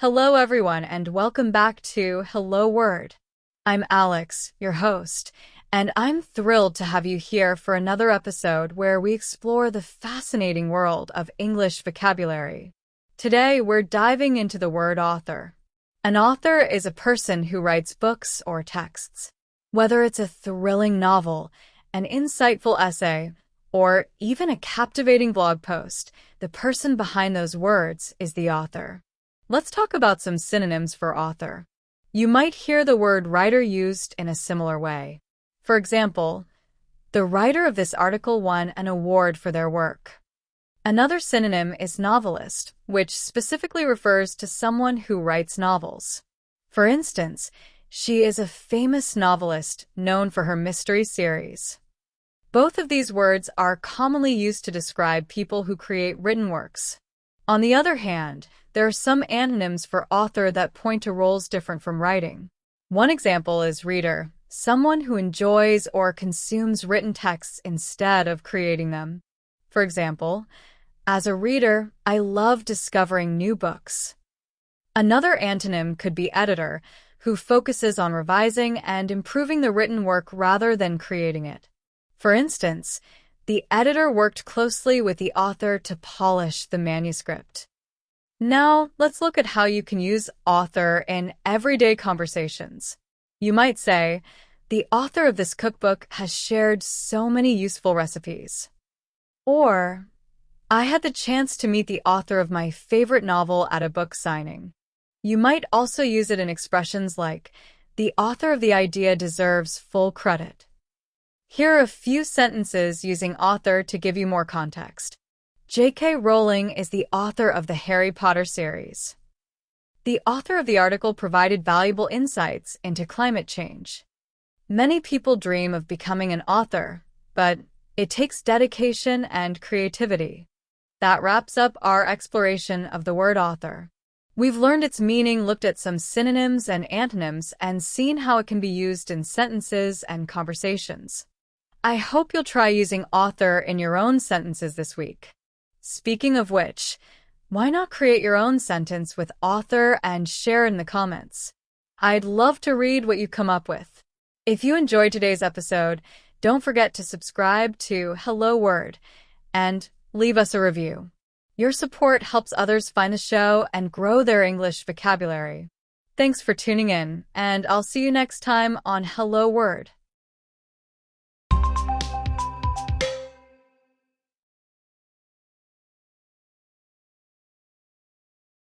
Hello, everyone, and welcome back to Hello Word. I'm Alex, your host, and I'm thrilled to have you here for another episode where we explore the fascinating world of English vocabulary. Today, we're diving into the word author. An author is a person who writes books or texts. Whether it's a thrilling novel, an insightful essay, or even a captivating blog post, the person behind those words is the author. Let's talk about some synonyms for author. You might hear the word writer used in a similar way. For example, the writer of this article won an award for their work. Another synonym is novelist, which specifically refers to someone who writes novels. For instance, she is a famous novelist known for her mystery series. Both of these words are commonly used to describe people who create written works. On the other hand, there are some antonyms for author that point to roles different from writing. One example is reader, someone who enjoys or consumes written texts instead of creating them. For example, as a reader, I love discovering new books. Another antonym could be editor, who focuses on revising and improving the written work rather than creating it. For instance, the editor worked closely with the author to polish the manuscript. Now, let's look at how you can use author in everyday conversations. You might say, the author of this cookbook has shared so many useful recipes. Or, I had the chance to meet the author of my favorite novel at a book signing. You might also use it in expressions like, the author of the idea deserves full credit. Here are a few sentences using author to give you more context. J.K. Rowling is the author of the Harry Potter series. The author of the article provided valuable insights into climate change. Many people dream of becoming an author, but it takes dedication and creativity. That wraps up our exploration of the word author. We've learned its meaning, looked at some synonyms and antonyms, and seen how it can be used in sentences and conversations. I hope you'll try using author in your own sentences this week. Speaking of which, why not create your own sentence with author and share in the comments? I'd love to read what you come up with. If you enjoyed today's episode, don't forget to subscribe to Hello Word and leave us a review. Your support helps others find the show and grow their English vocabulary. Thanks for tuning in, and I'll see you next time on Hello Word.